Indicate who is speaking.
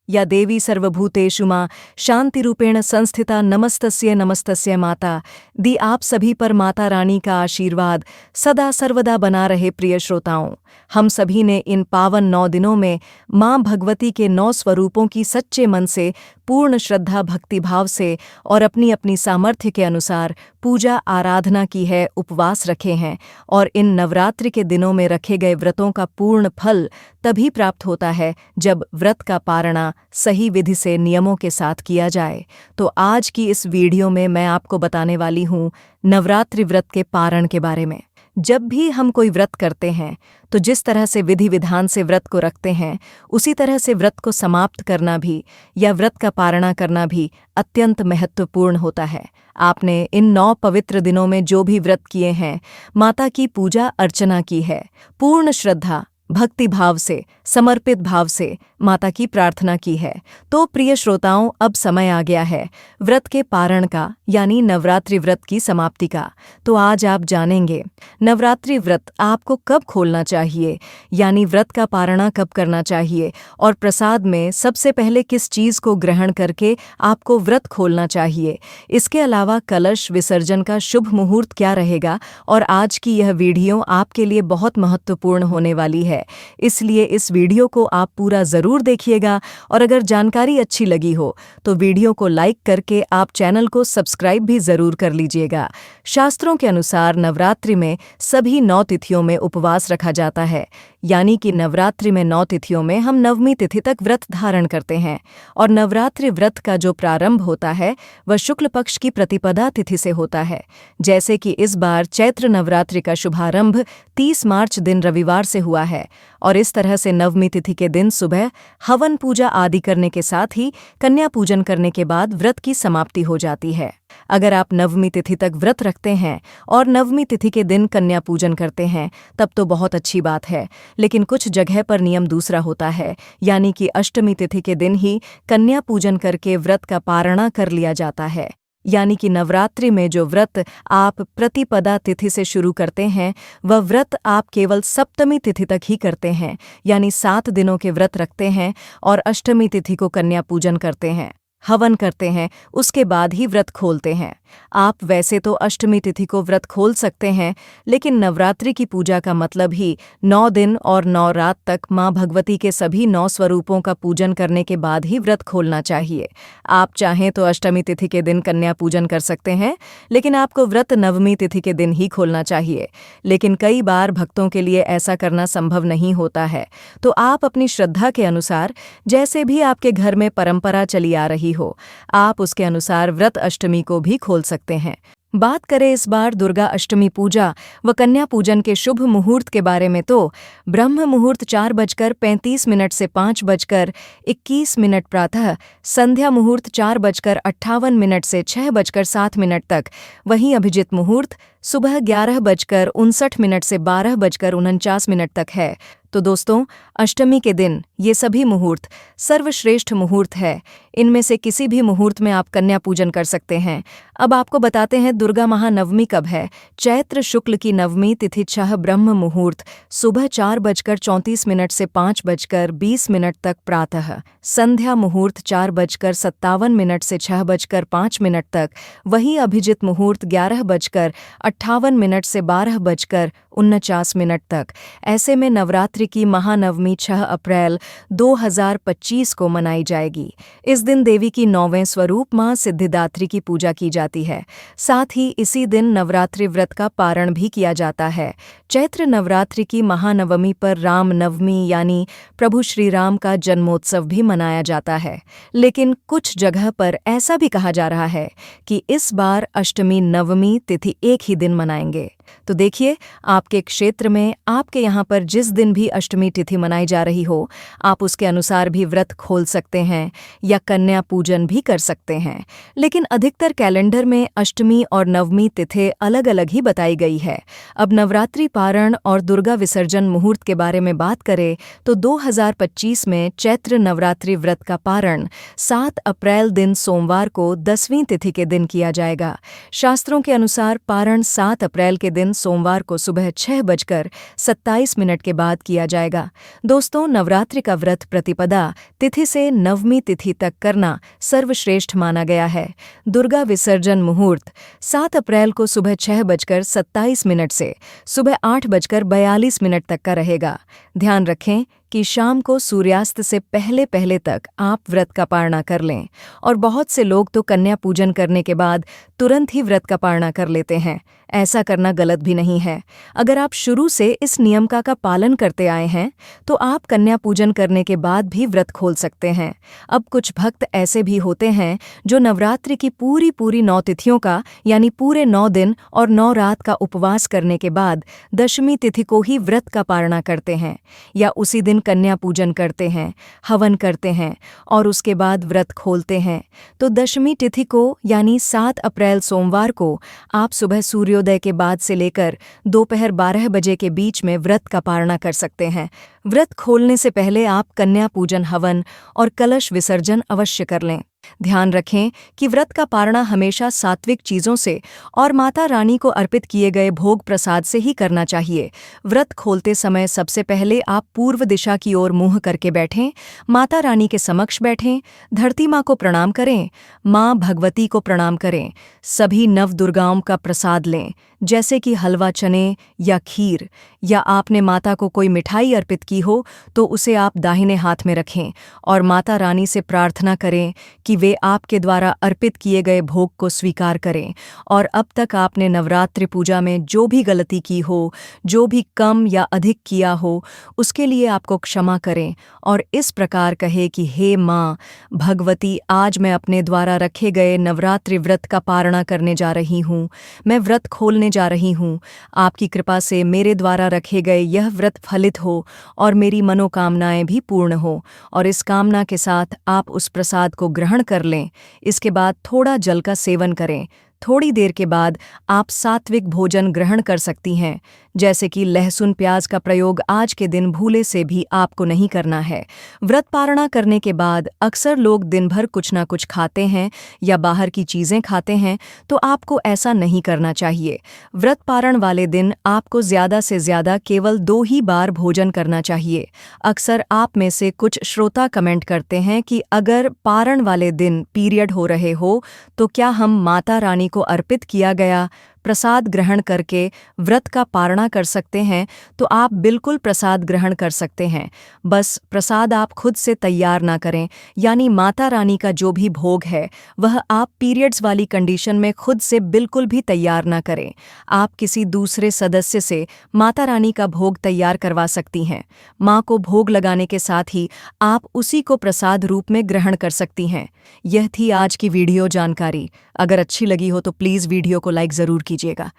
Speaker 1: या देवी सर्वभूतेषु मां शांतिरूपेण संस्थिता नमस्तस्य नमस्तस्य माता दी। आप सभी पर माता रानी का आशीर्वाद सदा सर्वदा बना रहे। प्रिय श्रोताओं, हम सभी ने इन पावन 9 दिनों में मां भगवती के 9 स्वरूपों की सच्चे मन से, पूर्ण श्रद्धा भक्तिभाव से और अपनी अपनी सामर्थ्य के अनुसार पूजा आराधना की है, उपवास रखे हैं। और इन नवरात्रि के दिनों में रखे गए व्रतों का पूर्ण फल तभी प्राप्त होता है जब व्रत का पारणा सही विधि से नियमों के साथ किया जाए। तो आज की इस वीडियो में मैं आपको बताने वाली हूँ नवरात्रि व्रत के पारण के बारे में। जब भी हम कोई व्रत करते हैं तो जिस तरह से विधि विधान से व्रत को रखते हैं, उसी तरह से व्रत को समाप्त करना भी या व्रत का पारणा करना भी अत्यंत महत्वपूर्ण होता है। आपने इन 9 पवित्र दिनों में जो भी व्रत किए हैं, माता की पूजा अर्चना की है, पूर्ण श्रद्धा भक्ति भाव से, समर्पित भाव से माता की प्रार्थना की है। तो प्रिय श्रोताओं, अब समय आ गया है व्रत के पारण का, यानी नवरात्रि व्रत की समाप्ति का। तो आज आप जानेंगे नवरात्रि व्रत आपको कब खोलना चाहिए, यानी व्रत का पारणा कब करना चाहिए, और प्रसाद में सबसे पहले किस चीज़ को ग्रहण करके आपको व्रत खोलना चाहिए। इसके अलावा कलश विसर्जन का शुभ मुहूर्त क्या रहेगा। और आज की यह वीडियो आपके लिए बहुत महत्वपूर्ण होने वाली है, इसलिए इस वीडियो को आप पूरा ज़रूर देखिएगा। और अगर जानकारी अच्छी लगी हो तो वीडियो को लाइक करके आप चैनल को सब्सक्राइब भी ज़रूर कर लीजिएगा। शास्त्रों के अनुसार नवरात्रि में सभी 9 तिथियों में उपवास रखा जाता है, यानी कि नवरात्रि में 9 तिथियों में हम नवमी तिथि तक व्रत धारण करते हैं। और नवरात्रि व्रत का जो प्रारंभ होता है वह शुक्ल पक्ष की प्रतिपदा तिथि से होता है। जैसे कि इस बार चैत्र नवरात्रि का शुभारंभ 30 मार्च दिन रविवार से हुआ है। और इस तरह से नवमी तिथि के दिन सुबह हवन पूजा आदि करने के साथ ही कन्या पूजन करने के बाद व्रत की समाप्ति हो जाती है। अगर आप नवमी तिथि तक व्रत रखते हैं और नवमी तिथि के दिन कन्या पूजन करते हैं तब तो बहुत अच्छी बात है, लेकिन कुछ जगह पर नियम दूसरा होता है, यानी कि अष्टमी तिथि के दिन ही कन्या पूजन करके व्रत का पारणा कर लिया जाता है। यानी कि नवरात्रि में जो व्रत आप प्रतिपदा तिथि से शुरू करते हैं वह व्रत आप केवल सप्तमी तिथि तक ही करते हैं, यानी 7 दिनों के व्रत रखते हैं और अष्टमी तिथि को कन्या पूजन करते हैं, हवन करते हैं, उसके बाद ही व्रत खोलते हैं। आप वैसे तो अष्टमी तिथि को व्रत खोल सकते हैं, लेकिन नवरात्रि की पूजा का मतलब ही 9 दिन और 9 रात तक मां भगवती के सभी 9 स्वरूपों का पूजन करने के बाद ही व्रत खोलना चाहिए। आप चाहें तो अष्टमी तिथि के दिन कन्या पूजन कर सकते हैं, लेकिन आपको व्रत नवमी तिथि के दिन ही खोलना चाहिए। लेकिन कई बार भक्तों के लिए ऐसा करना संभव नहीं होता है, तो आप अपनी श्रद्धा के अनुसार, जैसे भी आपके घर में परंपरा चली आ रही हो, आप उसके अनुसार व्रत अष्टमी को भी खोल सकते हैं। बात करें इस बार दुर्गा अष्टमी पूजा व कन्या पूजन के शुभ मुहूर्त के बारे में, तो ब्रह्म मुहूर्त 4:35 से 5:21 प्रातः, संध्या मुहूर्त 4:58 से 6:07 तक, वहीं अभिजित मुहूर्त सुबह 11:59 से 12:49 तक है। तो दोस्तों, अष्टमी के दिन ये सभी मुहूर्त सर्वश्रेष्ठ मुहूर्त है। इनमें से किसी भी मुहूर्त में आप कन्या पूजन कर सकते हैं। अब आपको बताते हैं दुर्गा महानवमी कब है। चैत्र शुक्ल की नवमी तिथि छह ब्रह्म मुहूर्त सुबह 4:34 से 5:20 तक प्रातः, संध्या मुहूर्त 4:57 से 6:05 तक, वहीं अभिजित मुहूर्त 11:58 से 12:49 तक। ऐसे में नवरात्रि की महानवमी 6 अप्रैल 2025 को मनाई जाएगी। इस दिन देवी की 9वें स्वरूप मां सिद्धिदात्री की पूजा की जाती है। साथ ही इसी दिन नवरात्रि व्रत का पारण भी किया जाता है। चैत्र नवरात्रि की महानवमी पर राम नवमी यानी प्रभु श्री राम का जन्मोत्सव भी मनाया जाता है। लेकिन कुछ जगह पर ऐसा भी कहा जा रहा है कि इस बार अष्टमी नवमी तिथि एक ही दिन मनाएंगे। तो देखिए, आपके क्षेत्र में, आपके यहाँ पर जिस दिन भी अष्टमी तिथि मनाई जा रही हो, आप उसके अनुसार भी व्रत खोल सकते हैं या कन्या पूजन भी कर सकते हैं। लेकिन अधिकतर कैलेंडर में अष्टमी और नवमी तिथि अलग अलग ही बताई गई है। अब नवरात्रि पारण और दुर्गा विसर्जन मुहूर्त के बारे में बात करें तो 2025 में चैत्र नवरात्रि व्रत का पारण 7 अप्रैल दिन सोमवार को 10वीं तिथि के दिन किया जाएगा। शास्त्रों के अनुसार पारण 7 अप्रैल के दिन सोमवार को सुबह 6:27 के बाद किया जाएगा। दोस्तों, नवरात्रि का व्रत प्रतिपदा तिथि से नवमी तिथि तक करना सर्वश्रेष्ठ माना गया है। दुर्गा विसर्जन मुहूर्त 7 अप्रैल को सुबह 6:27 से सुबह 8:42 तक का रहेगा। ध्यान रखें कि शाम को सूर्यास्त से पहले पहले तक आप व्रत का पारणा कर लें। और बहुत से लोग तो कन्या पूजन करने के बाद तुरंत ही व्रत का पारणा कर लेते हैं। ऐसा करना गलत भी नहीं है। अगर आप शुरू से इस नियम का पालन करते आए हैं तो आप कन्या पूजन करने के बाद भी व्रत खोल सकते हैं। अब कुछ भक्त ऐसे भी होते हैं जो नवरात्रि की पूरी 9 तिथियों का यानी पूरे 9 दिन और 9 रात का उपवास करने के बाद दशमी तिथि को ही व्रत का पारणा करते हैं या उसी दिन कन्या पूजन करते हैं, हवन करते हैं और उसके बाद व्रत खोलते हैं। तो दशमी तिथि को यानी 7 अप्रैल सोमवार को आप सुबह सूर्योदय के बाद से लेकर दोपहर 12 बजे के बीच में व्रत का पारणा कर सकते हैं। व्रत खोलने से पहले आप कन्या पूजन, हवन और कलश विसर्जन अवश्य कर लें। ध्यान रखें कि व्रत का पारणा हमेशा सात्विक चीजों से और माता रानी को अर्पित किए गए भोग प्रसाद से ही करना चाहिए। व्रत खोलते समय सबसे पहले आप पूर्व दिशा की ओर मुंह करके बैठें, माता रानी के समक्ष बैठें, धरती माँ को प्रणाम करें, माँ भगवती को प्रणाम करें, सभी नव दुर्गाओं का प्रसाद लें जैसे कि हलवा, चने या खीर, या आपने माता को कोई मिठाई अर्पित की हो तो उसे आप दाहिने हाथ में रखें और माता रानी से प्रार्थना करें कि वे आपके द्वारा अर्पित किए गए भोग को स्वीकार करें। और अब तक आपने नवरात्रि पूजा में जो भी गलती की हो, जो भी कम या अधिक किया हो, उसके लिए आपको क्षमा करें और इस प्रकार कहे कि हे माँ भगवती, आज मैं अपने द्वारा रखे गए नवरात्रि व्रत का पारणा करने जा रही हूँ। मैं व्रत खोलने जा रही हूँ। आपकी कृपा से मेरे द्वारा रखे गए यह व्रत फलित हो और मेरी मनोकामनाएं भी पूर्ण हो। और इस कामना के साथ आप उस प्रसाद को ग्रहण कर लें। इसके बाद थोड़ा जल का सेवन करें। थोड़ी देर के बाद आप सात्विक भोजन ग्रहण कर सकती हैं, जैसे कि लहसुन, प्याज का प्रयोग आज के दिन भूले से भी आपको नहीं करना है। व्रत पारणा करने के बाद अक्सर लोग दिन भर कुछ ना कुछ खाते हैं या बाहर की चीज़ें खाते हैं, तो आपको ऐसा नहीं करना चाहिए। व्रत पारण वाले दिन आपको ज़्यादा से ज़्यादा केवल 2 ही बार भोजन करना चाहिए। अक्सर आप में से कुछ श्रोता कमेंट करते हैं कि अगर पारण वाले दिन पीरियड हो रहे हो तो क्या हम माता रानी को अर्पित किया गया प्रसाद ग्रहण करके व्रत का पारणा कर सकते हैं? तो आप बिल्कुल प्रसाद ग्रहण कर सकते हैं। बस प्रसाद आप खुद से तैयार ना करें, यानी माता रानी का जो भी भोग है वह आप पीरियड्स वाली कंडीशन में खुद से बिल्कुल भी तैयार ना करें। आप किसी दूसरे सदस्य से माता रानी का भोग तैयार करवा सकती हैं। माँ को भोग लगाने के साथ ही आप उसी को प्रसाद रूप में ग्रहण कर सकती हैं। यह थी आज की वीडियो जानकारी। अगर अच्छी लगी हो तो प्लीज़ वीडियो को लाइक ज़रूर कीजिएगा।